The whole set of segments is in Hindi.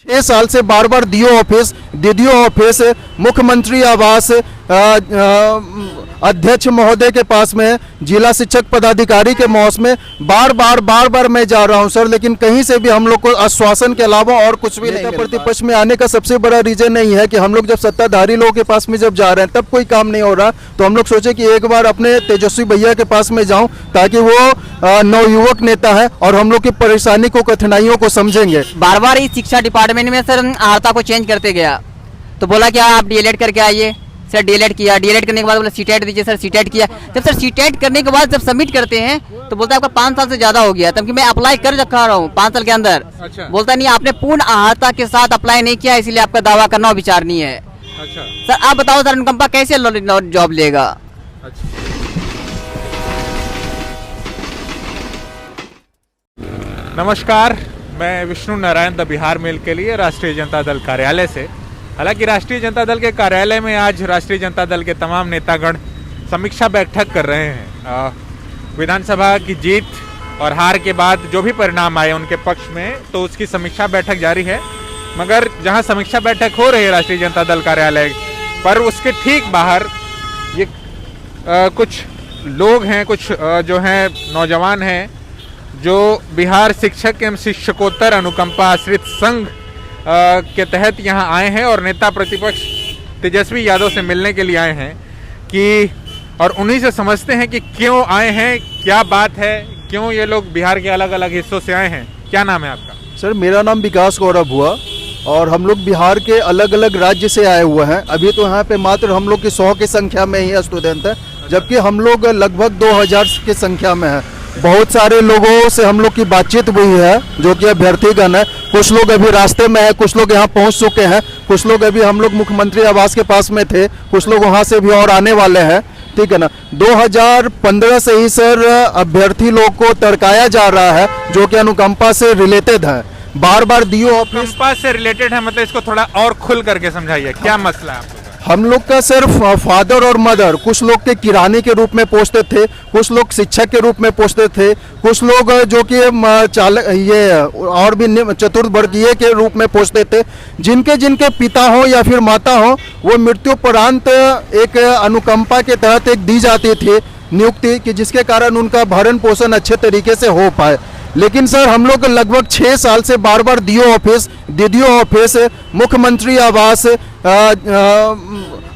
6 साल से बार बार डीओ ऑफिस, डीडीओ ऑफिस, मुख्यमंत्री आवास, अध्यक्ष महोदय के पास में, जिला शिक्षक पदाधिकारी के मौस में बार बार मैं जा रहा हूं सर, लेकिन कहीं से भी हम लोग को आश्वासन के अलावा और कुछ भी नहीं। प्रतिपक्ष में आने का सबसे बड़ा रीजन नहीं है कि हम लोग जब सत्ताधारी लोगों के पास में जब जा रहे हैं तब कोई काम नहीं हो रहा, तो हम लोग सोचे कि एक बार अपने तेजस्वी भैया के पास में जाऊं ताकि वो नवयुवक नेता है और हम लोग की परेशानी को, कठिनाइयों को समझेंगे। बार बार इस शिक्षा डिपार्टमेंट में सर आर्ता को चेंज करते गया, तो बोला कि आप डीएलएड करके आइए। सर डीएलएड किया, डीएलएड करने के बाद बोला सीटेट दीजिए। सर सीटेट किया। जब सर सीटेट करने के बाद जब सबमिट करते हैं तो बोलता है आपका 5 साल से ज्यादा हो गया, तब कि मैं अप्लाई कर रखा रहा हूँ 5 साल के अंदर। अच्छा। बोलता नहीं आपने पूर्ण आहारता के साथ अप्लाई नहीं किया, इसलिए आपका दावा करना विचार नहीं है। अच्छा। सर आप बताओ सर अनुकंपा कैसे जॉब लेगा? अच्छा। नमस्कार, मैं विष्णु नारायण द बिहार मेल के लिए राष्ट्रीय जनता दल कार्यालय से। हालांकि राष्ट्रीय जनता दल के कार्यालय में आज राष्ट्रीय जनता दल के तमाम नेतागण समीक्षा बैठक कर रहे हैं। विधानसभा की जीत और हार के बाद जो भी परिणाम आए उनके पक्ष में, तो उसकी समीक्षा बैठक जारी है। मगर जहां समीक्षा बैठक हो रही है राष्ट्रीय जनता दल कार्यालय पर, उसके ठीक बाहर ये कुछ लोग हैं, कुछ जो हैं नौजवान हैं, जो बिहार शिक्षक एवं शिक्षकोत्तर अनुकंपा आश्रित संघ के तहत यहाँ आए हैं और नेता प्रतिपक्ष तेजस्वी यादव से मिलने के लिए आए हैं कि, और उन्हीं से समझते हैं कि क्यों आए हैं, क्या बात है, क्यों ये लोग बिहार के अलग अलग हिस्सों से आए हैं। क्या नाम है आपका? सर मेरा नाम विकास गौरव हुआ और हम लोग बिहार के अलग अलग राज्य से आए हुए हैं। अभी तो यहाँ पे मात्र हम लोग की 100 की संख्या में ही स्टूडेंट है, जबकि हम लोग लगभग 2000 की संख्या में है। बहुत सारे लोगों से हम लोग की बातचीत हुई है जो कि अभ्यर्थीगण है। कुछ लोग अभी रास्ते में है, कुछ लोग यहाँ पहुँच चुके हैं, कुछ लोग अभी हम लोग मुख्यमंत्री आवास के पास में थे, कुछ लोग वहाँ से भी और आने वाले हैं। ठीक है ना। 2015 से ही सर अभ्यर्थी लोग को तड़काया जा रहा है जो कि अनुकंपा से रिलेटेड है। बार बार डीओ ऑफिस से रिलेटेड है, मतलब इसको थोड़ा और खुल करके समझाइए, क्या मसला है? हम लोग का सिर्फ फादर और मदर, कुछ लोग के किराने के रूप में पोस्टेड थे, कुछ लोग शिक्षक के रूप में पोस्टेड थे, कुछ लोग जो कि चालक ये और भी चतुर्थवर्गीय के रूप में पोस्टेड थे। जिनके जिनके पिता हो या फिर माता हो, वो मृत्युपरांत एक अनुकंपा के तहत एक दी जाती थी नियुक्ति कि जिसके कारण उनका भरण पोषण अच्छे तरीके से हो पाए। लेकिन सर हम लोग लगभग 6 साल से बार बार डीओ ऑफिस, डीडीओ ऑफिस, मुख्यमंत्री आवास,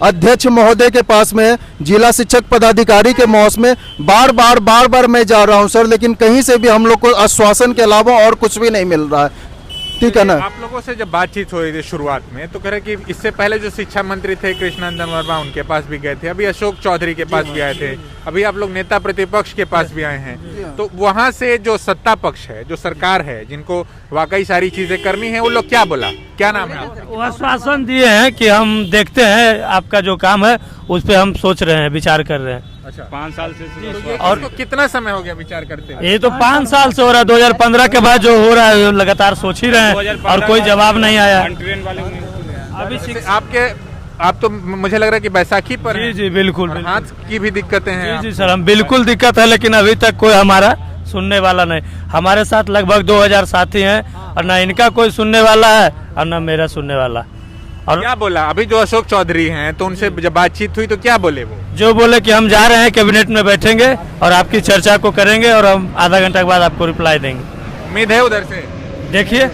अध्यक्ष महोदय के पास में, जिला शिक्षक पदाधिकारी के मौस में बार बार मैं जा रहा हूं सर, लेकिन कहीं से भी हम लोग को आश्वासन के अलावा और कुछ भी नहीं मिल रहा है। ठीक है ना। आप लोगों से जब बातचीत हो रही थी शुरुआत में, तो कह रहे कि इससे पहले जो शिक्षा मंत्री थे कृष्णनंदन वर्मा, उनके पास भी गए थे, अभी अशोक चौधरी के पास भी आए थे, अभी आप लोग नेता प्रतिपक्ष के पास भी आए हैं। तो वहां से जो सत्ता पक्ष है, जो सरकार है, जिनको वाकई सारी चीजें करनी है, वो लोग क्या बोला? क्या नाम है आपका? वो आश्वासन दिए हैं कि हम देखते हैं आपका जो काम है उस पर हम सोच रहे हैं, विचार कर रहे हैं। अच्छा, 5 साल से और तो कितना समय हो गया विचार करते हैं? ये तो 5 साल से हो रहा है। 2015 के बाद जो हो रहा है लगातार सोच ही रहे हैं और कोई जवाब नहीं आया। अभी आप तो मुझे लग रहा है कि बैसाखी पर जी बिल्कुल, हाथ की भी दिक्कतें हैं। जी सर, हम बिल्कुल दिक्कत है, लेकिन अभी तक कोई हमारा सुनने वाला नहीं। हमारे साथ लगभग 2000 साथी हैं और ना इनका कोई सुनने वाला है और ना मेरा सुनने वाला। और क्या बोला? अभी जो अशोक चौधरी हैं, तो उनसे जब बातचीत हुई तो क्या बोले? वो जो बोले कि हम जा रहे हैं, कैबिनेट में बैठेंगे और आपकी चर्चा को करेंगे और हम आधा घंटा के बाद आपको रिप्लाई देंगे। उम्मीद है उधर से? देखिए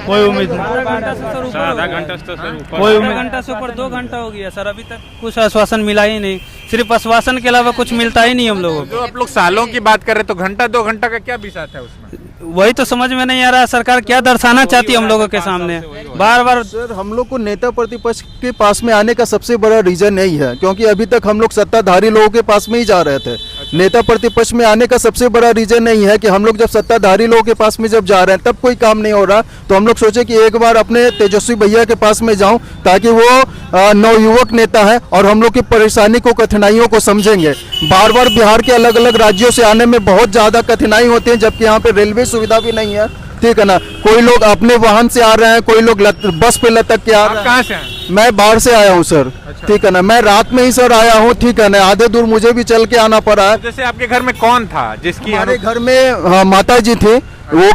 कोई उम्मीद नहीं। आधा घंटा से ऊपर 2 घंटा हो गया सर, अभी तक कुछ आश्वासन मिला ही नहीं। सिर्फ आश्वासन के अलावा कुछ मिलता ही नहीं हम लोगों को। जो आप लोग सालों की बात कर रहे तो घंटा 2 घंटा का क्या विषय है उसमें? वही तो समझ में नहीं आ रहा है, सरकार क्या दर्शाना चाहती है हम लोगों के सामने। बार सर हम लोग को नेता प्रतिपक्ष के पास में आने का सबसे बड़ा रीजन यही है, क्योंकि अभी तक हम लोग सत्ताधारी लोगों के पास में ही जा रहे थे। नेता प्रतिपक्ष में आने का सबसे बड़ा रीजन नहीं है कि हम लोग जब सत्ताधारी लोगों के पास में जब जा रहे हैं तब कोई काम नहीं हो रहा, तो हम लोग सोचे कि एक बार अपने तेजस्वी भैया के पास में जाऊं ताकि वो नवयुवक नेता है और हम लोग की परेशानी को, कठिनाइयों को समझेंगे। बार बार बिहार के अलग अलग राज्यों से आने में बहुत ज्यादा कठिनाई होती है, जबकि यहाँ पे रेलवे सुविधा भी नहीं है। ठीक है ना। कोई लोग अपने वाहन से आ रहे हैं, कोई लोग बस पे लटक के आ रहे हैं। कहाँ से हैं? मैं बाहर से आया हूँ सर। अच्छा। ठीक है ना। मैं रात में ही सर आया हूँ। ठीक है ना। आधे दूर मुझे भी चल के आना पड़ा है। जैसे आपके घर में कौन था जिसकी? हमारे घर में माता जी थी, वो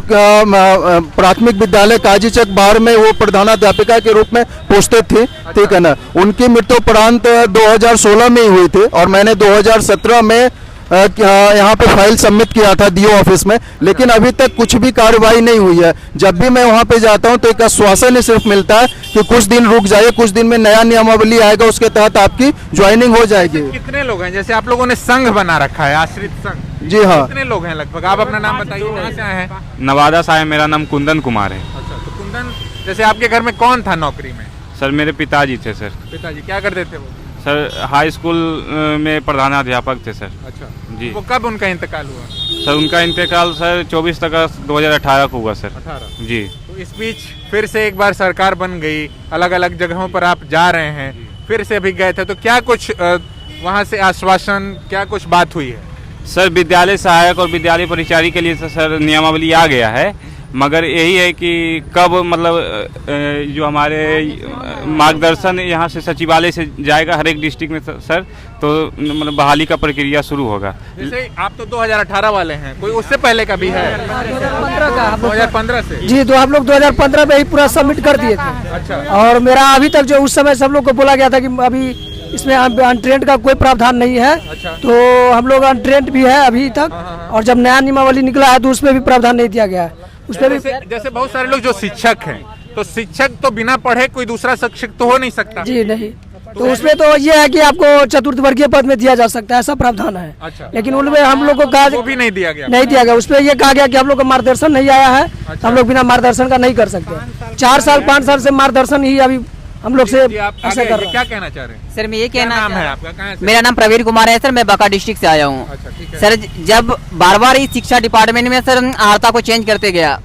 प्राथमिक विद्यालय काजीचक बाहर में वो प्रधानाध्यापिका के रूप में पोस्टेड थी, ठीक है ना। उनकी मृत्यु उपरांत 2016 में ही हुई थी और मैंने 2017 में यहाँ पे फाइल सबमिट किया था डीओ ऑफिस में, लेकिन अभी तक कुछ भी कार्रवाई नहीं हुई है। जब भी मैं वहाँ पे जाता हूँ तो एक आश्वासन ही सिर्फ मिलता है कि कुछ दिन रुक जाइए, कुछ दिन में नया नियमावली आएगा, उसके तहत आपकी ज्वाइनिंग हो जाएगी। कितने लोग हैं? जैसे आप लोगों ने संघ बना रखा है, आश्रित संघ। जी हाँ। कितने लोग हैं लगभग? आप अपना नाम बताइए, कहाँ से आए हैं? नवादा से आए, मेरा नाम कुंदन कुमार है। अच्छा, तो कुंदन, जैसे आपके घर में कौन था नौकरी में? सर मेरे पिताजी थे सर। पिताजी क्या करते थे वो? सर हाई स्कूल में प्रधानाध्यापक थे सर। अच्छा जी। वो कब उनका इंतकाल हुआ? सर उनका इंतकाल सर 24 अगस्त 2018 को हुआ सर। 18। जी। तो इस बीच फिर से एक बार सरकार बन गई, अलग अलग जगहों पर आप जा रहे हैं, फिर से भी गए थे, तो क्या कुछ वहाँ से आश्वासन, क्या कुछ बात हुई है? सर विद्यालय सहायक और विद्यालय परिचारी के लिए सर नियमावली आ गया है, मगर यही है कि कब मतलब जो हमारे मार्गदर्शन यहाँ से सचिवालय से जाएगा हर एक डिस्ट्रिक्ट में सर, तो मतलब बहाली का प्रक्रिया शुरू होगा। जैसे आप तो 2018 वाले हैं, कोई उससे पहले का भी है? 2015 से? जी, तो हम लोग 2015 में ही पूरा सबमिट कर दिए थे। अच्छा। और मेरा अभी तक जो उस समय सब लोग को बोला गया था कि अभी इसमें अनट्रेंड का कोई प्रावधान नहीं है। अच्छा। तो हम लोग अनट्रेंड भी है अभी तक, और जब नया नियमावली निकला है तो उसमें भी प्रावधान नहीं दिया गया है। उसमें भी जैसे बहुत सारे लोग जो शिक्षक हैं, तो शिक्षक तो बिना पढ़े कोई दूसरा शिक्षक तो हो नहीं सकता। जी नहीं, तो उसमें तो ये है कि आपको चतुर्थ वर्गीय पद में दिया जा सकता है, ऐसा प्रावधान है। अच्छा। लेकिन उनमें हम लोग को कहा वो भी नहीं दिया गया? नहीं दिया गया। उसमें ये कहा गया कि हम लोग को मार्गदर्शन नहीं आया है। अच्छा। हम लोग बिना मार्गदर्शन का नहीं कर सकते। 4 साल 5 साल से मार्गदर्शन ही अभी हम लोग से जी, आप ऐसा आगे कर रहे हैं। क्या कहना चाह रहे हैं? सर मैं ये क्या कहना नाम चाह है रहा आपका? कहाँ से? मेरा नाम प्रवीण कुमार है सर, मैं बांका डिस्ट्रिक्ट से आया हूँ। अच्छा, ठीक है। सर जब बार बार इस शिक्षा डिपार्टमेंट में सर आर्ता को चेंज करते गया,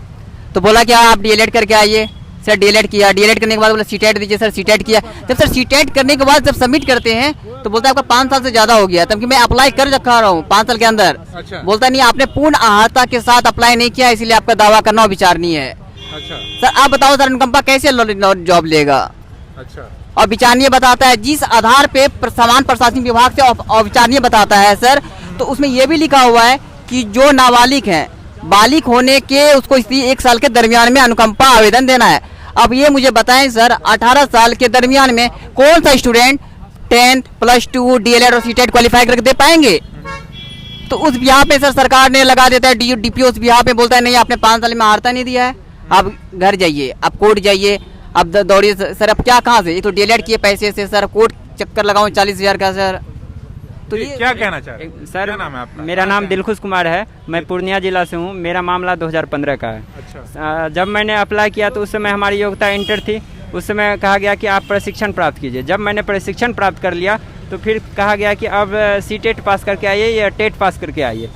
तो बोला कि आप डीएलएड करके आइए। सर डीएलएड किया, डीएलएड करने के बाद बोला सीटेट दीजिए। सर सीटेट किया। जब सर सीटेट करने के बाद जब सबमिट करते हैं तो बोलता है आपका 5 साल से ज्यादा हो गया, तब कि मैं अप्लाई कर रखा रहा हूँ 5 साल के अंदर। अच्छा। बोलता नहीं, आपने पूर्ण अहाता के साथ अप्लाई नहीं किया, इसलिए आपका दावा करना विचारणीय है। अच्छा। सर आप बताओ, सर अनुकंपा कैसे जॉब लेगा? अच्छा। और विचारणीय बताता है, जिस आधार पे समान प्रशासनिक विभाग से अविचारणीय बताता है सर, तो उसमें यह भी लिखा हुआ है कि जो नाबालिग है, बालिग होने के उसको इसी 1 साल के दरमियान में अनुकंपा आवेदन देना है। अब ये मुझे बताएं सर, 18 साल के दरमियान में कौन सा स्टूडेंट 10th +2 डीएलएड और सीटेट क्वालिफाई करके दे पाएंगे? तो उस यहाँ पे सर सरकार ने लगा देता है, डीपीओ उस यहाँ पे बोलता है नहीं, आपने 5 साल में आर्ता नहीं दिया है, आप घर जाइए, आप कोर्ट जाइए, अब दौड़िए। सर अब क्या कहाँ से, ये तो डीएलएड किए पैसे से सर, कोर्ट चक्कर लगाऊं 40,000 का सर। तो ये क्या कहना चाह रहे हैं? सर क्या नाम है आपका? मेरा नाम दिलखुश कुमार है, मैं पूर्णिया जिला से हूँ। मेरा मामला 2015 का है। अच्छा। जब मैंने अप्लाई किया तो उस समय हमारी योग्यता इंटर थी। उस समय कहा गया कि आप प्रशिक्षण प्राप्त कीजिए। जब मैंने प्रशिक्षण प्राप्त कर लिया तो फिर कहा गया कि अब सीटेट पास करके आइए या टेट पास करके आइए।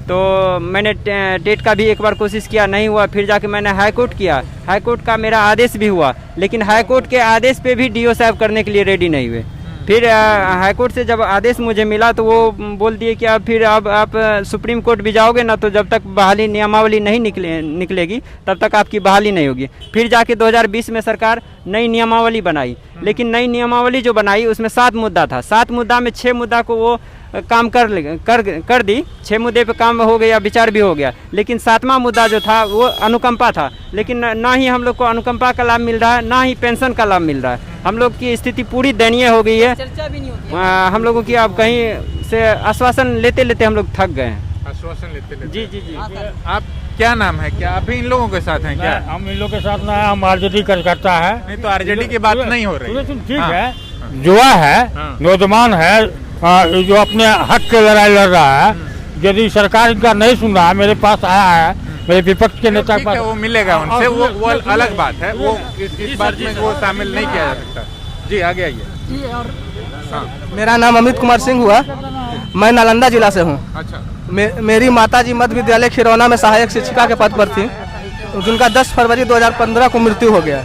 तो मैंने टेट का भी एक बार कोशिश किया, नहीं हुआ। फिर जाके मैंने हाई कोर्ट किया, हाई कोर्ट का मेरा आदेश भी हुआ, लेकिन हाई कोर्ट के आदेश पे भी डीओ साहब करने के लिए रेडी नहीं हुए। फिर हाई कोर्ट से जब आदेश मुझे मिला तो वो बोल दिए कि अब फिर अब आप सुप्रीम कोर्ट भी जाओगे ना, तो जब तक बहाली नियमावली नहीं निकलेगी तब तक आपकी बहाली नहीं होगी। फिर जाके 2020 में सरकार नई नियमावली बनाई, लेकिन नई नियमावली जो बनाई उसमें 7 मुद्दा था। 7 मुद्दा में 6 मुद्दा को वो काम कर दी। 6 मुद्दे पे काम हो गया, विचार भी हो गया, लेकिन 7वां मुद्दा जो था वो अनुकंपा था। लेकिन ना ही हम लोग को अनुकंपा का लाभ मिल रहा है, ना ही पेंशन का लाभ मिल रहा है। हम लोग की स्थिति पूरी दयनीय हो गई है। चर्चा भी नहीं होती। हम लोगों की अब कहीं से आश्वासन लेते लेते हम लोग थक गए हैं। आश्वासन लेते जी जी जी। आप क्या नाम है? क्या आप भी इन लोगों के साथ हैं क्या? हम इन लोग के साथ ना, हम आरजेडी करता है। नहीं तो आरजेडी की बात नहीं हो रही। ठीक हाँ। है, युवा है, हाँ। नौजवान है, जो अपने हक के लड़ाई लड़ रहा है। यदि सरकार इनका नहीं सुन रहा है, मेरे पास आया है, मेरे विपक्ष के नेता के पास, वो मिलेगा उनसे, वो अलग बात है। वो इस बात में वो शामिल नहीं किया जा सकता। जी आगे आइए। मेरा नाम अमित कुमार सिंह हुआ, मैं नालंदा जिला से हूँ। अच्छा। मेरी माताजी मध्य विद्यालय खिरौना में सहायक शिक्षिका के पद पर थी, जिनका 10 फरवरी 2015 को मृत्यु हो गया।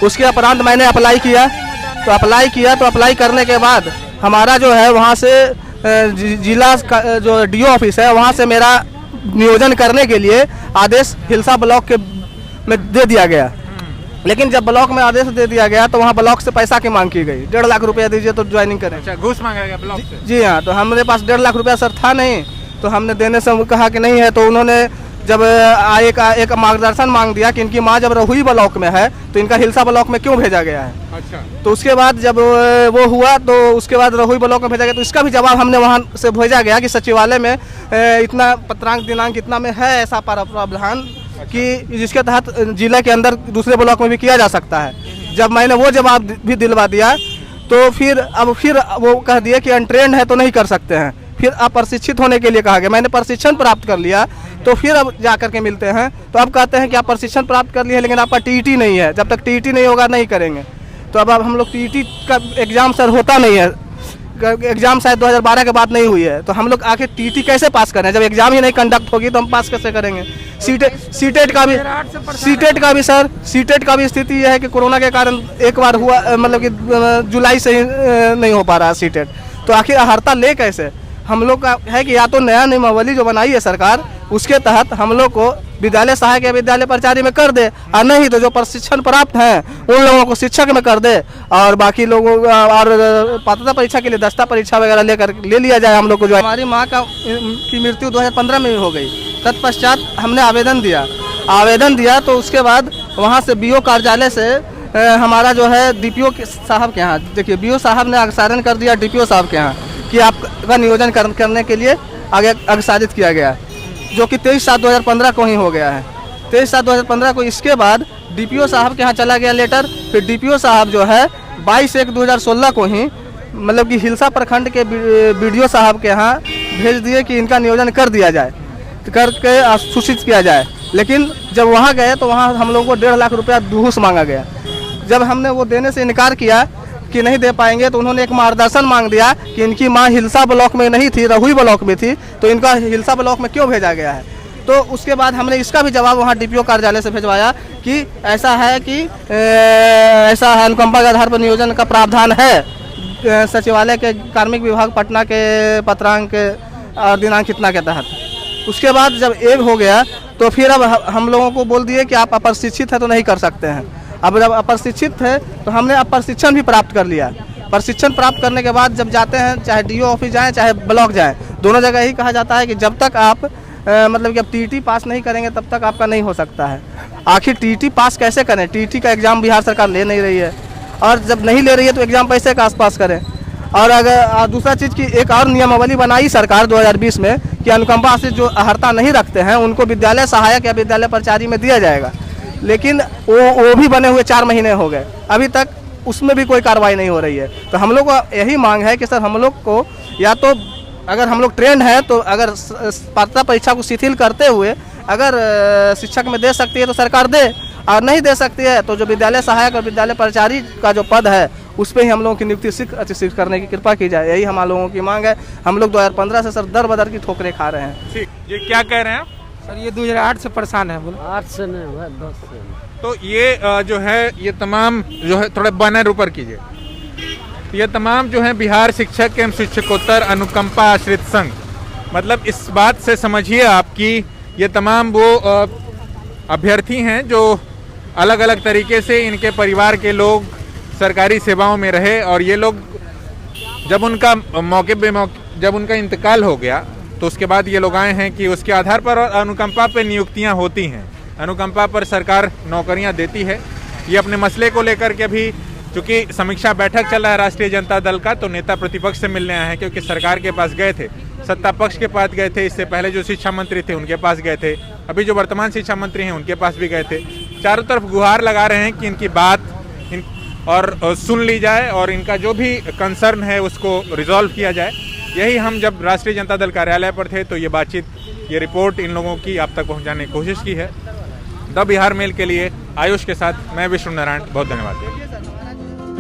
उसके उपरांत मैंने अप्लाई किया, तो अप्लाई करने के बाद हमारा जो है वहाँ से जिला का जो डीओ ऑफिस है, वहाँ से मेरा नियोजन करने के लिए आदेश हिलसा ब्लॉक के में दे दिया गया। लेकिन जब ब्लॉक में आदेश दे दिया गया तो वहाँ ब्लॉक से पैसा की मांग की गई, 1.5 लाख रुपया दीजिए तो ज्वाइनिंग करें। अच्छा, घूस मांगा गया ब्लॉक से? जी हाँ, तो हमारे पास 1.5 लाख रुपया सर था नहीं, तो हमने देने से कहा कि नहीं है, तो उन्होंने जब एक मार्गदर्शन मांग दिया कि इनकी माँ जब रहुई ब्लॉक में है तो इनका हिलसा ब्लॉक में क्यों भेजा गया है। अच्छा। तो उसके बाद जब वो हुआ तो उसके बाद रहुई ब्लॉक में भेजा गया, तो इसका भी जवाब हमने वहाँ से भेजा गया कि सचिवालय में इतना पत्रांक दिनांक इतना में है ऐसा प्रावधान कि जिसके तहत जिला के अंदर दूसरे ब्लॉक में भी किया जा सकता है। जब मैंने वो जवाब भी दिलवा दिया तो फिर वो कह दिए कि अनट्रेंड है तो नहीं कर सकते हैं। फिर अप्रशिक्षित होने के लिए कहा गया, मैंने प्रशिक्षण प्राप्त कर लिया तो फिर अब जा करके मिलते हैं तो अब कहते हैं कि आप प्रशिक्षण प्राप्त कर लिए लेकिन आपका टीईटी नहीं है, जब तक टीईटी नहीं होगा नहीं करेंगे। तो अब हम लोग टीईटी का एग्ज़ाम सर होता नहीं है, एग्ज़ाम शायद 2012 के बाद नहीं हुई है, तो हम लोग आखिर टीईटी कैसे पास करें जब एग्ज़ाम ही नहीं कंडक्ट होगी तो हम पास कैसे करेंगे। सीटेट का भी सर सीटेट का भी स्थिति यह है कि कोरोना के कारण एक बार हुआ, मतलब कि जुलाई से ही नहीं हो पा रहा सीटेट, तो आखिर अहर्ता ले कैसे। हम लोग का है कि या तो नया नियमावली जो बनाई है सरकार उसके तहत हम लोग को विद्यालय सहायक या विद्यालय प्राचार्य में कर दे, और नहीं तो जो प्रशिक्षण प्राप्त हैं उन लोगों को शिक्षक में कर दे, और बाकी लोगों और पात्रता परीक्षा के लिए दस्ता परीक्षा वगैरह ले लिया जाए हम लोग को। जो हमारी माँ की मृत्यु 2015 में हो गई, तत्पश्चात हमने आवेदन दिया तो उसके बाद वहाँ से बीओ कार्यालय से हमारा जो है डीपीओ साहब के यहाँ, देखिए बीओ साहब ने अग्रसारण कर दिया डीपीओ साहब के यहाँ कि आपका नियोजन करने के लिए आगे अग्रसारित किया गया, जो कि 23/7/2015 को ही हो गया है, 23/7/2015 को। इसके बाद डीपीओ साहब के यहाँ चला गया लेटर, फिर डीपीओ साहब जो है 22/1/2016 को ही मतलब कि हिलसा प्रखंड के बीडीओ साहब के यहाँ भेज दिए कि इनका नियोजन कर दिया जाए, करके सूचित किया जाए। लेकिन जब वहाँ गए तो वहाँ हम लोगों को 1.5 लाख रुपया घूस मांगा गया। जब हमने वो देने से इनकार किया कि नहीं दे पाएंगे तो उन्होंने एक मार्गदर्शन मांग दिया कि इनकी माँ हिलसा ब्लॉक में नहीं थी, रहुई ब्लॉक में थी, तो इनका हिलसा ब्लॉक में क्यों भेजा गया है। तो उसके बाद हमने इसका भी जवाब वहाँ डीपीओ कार्यालय से भिजवाया कि ऐसा है कि ऐसा है अनुकंपा के आधार पर नियोजन का प्रावधान है सचिवालय के कार्मिक विभाग पटना के पत्रांक और दिनांक कितना के तहत। उसके बाद जब एक हो गया तो फिर अब हम लोगों को बोल दिए कि आप अप्रशिक्षित हैं तो नहीं कर सकते हैं। अब जब अप्रशिक्षित थे तो हमने अब प्रशिक्षण भी प्राप्त कर लिया। प्रशिक्षण प्राप्त करने के बाद जब जाते हैं, चाहे डीओ ऑफिस जाएं चाहे ब्लॉक जाएं, दोनों जगह यही कहा जाता है कि जब तक आप मतलब कि अब टीईटी पास नहीं करेंगे तब तक आपका नहीं हो सकता है। आखिर टीईटी पास कैसे करें, टीईटी का एग्ज़ाम बिहार सरकार ले नहीं रही है, और जब नहीं ले रही है तो एग्ज़ाम पैसे का पास करें। और अगर दूसरा चीज़ की एक और नियमावली बनाई सरकार 2020 में कि अनुकंपा से जो अहर्ता नहीं रखते हैं उनको विद्यालय सहायक या विद्यालय प्राचार्य में दिया जाएगा, लेकिन वो भी बने हुए 4 महीने हो गए, अभी तक उसमें भी कोई कार्रवाई नहीं हो रही है। तो हम लोग को यही मांग है कि सर हम लोग को या तो अगर हम लोग ट्रेंड हैं तो अगर पात्रता परीक्षा को शिथिल करते हुए अगर शिक्षक में दे सकती है तो सरकार दे, और नहीं दे सकती है तो जो विद्यालय सहायक और विद्यालय प्राचार्य का जो पद है उस पर ही हम लोगों की नियुक्ति शीघ्र करने की कृपा की जाए, यही हम लोगों की मांग है। हम लोग 2015 से सर दर बदर की ठोकरें खा रहे हैं। ठीक, ये क्या कह रहे हैं आप? सर ये 2008 से परेशान है। बोलो 8 से नहीं 10 से। तो ये जो है ये तमाम जो है थोड़े बैनर ऊपर कीजिए, ये तमाम जो है बिहार शिक्षक एवं शिक्षकोत्तर अनुकंपा आश्रित संघ, मतलब इस बात से समझिए आप कि ये तमाम वो अभ्यर्थी हैं जो अलग अलग तरीके से इनके परिवार के लोग सरकारी सेवाओं में रहे, और ये लोग जब उनका जब उनका इंतकाल हो गया तो उसके बाद ये लोग आए हैं कि उसके आधार पर अनुकंपा पे नियुक्तियां होती हैं, अनुकंपा पर सरकार नौकरियां देती है। ये अपने मसले को लेकर के भी, चूँकि समीक्षा बैठक चल रहा है राष्ट्रीय जनता दल का, तो नेता प्रतिपक्ष से मिलने आए हैं, क्योंकि सरकार के पास गए थे, सत्ता पक्ष के पास गए थे, इससे पहले जो शिक्षा मंत्री थे उनके पास गए थे, अभी जो वर्तमान शिक्षा मंत्री हैं उनके पास भी गए थे। चारों तरफ गुहार लगा रहे हैं कि इनकी बात और सुन ली जाए और इनका जो भी कंसर्न है उसको रिजॉल्व किया जाए। यही हम जब राष्ट्रीय जनता दल कार्यालय पर थे तो ये बातचीत, ये रिपोर्ट इन लोगों की आप तक पहुंचाने की कोशिश की है। द बिहार मेल के लिए आयुष के साथ मैं विष्णु नारायण, बहुत धन्यवाद।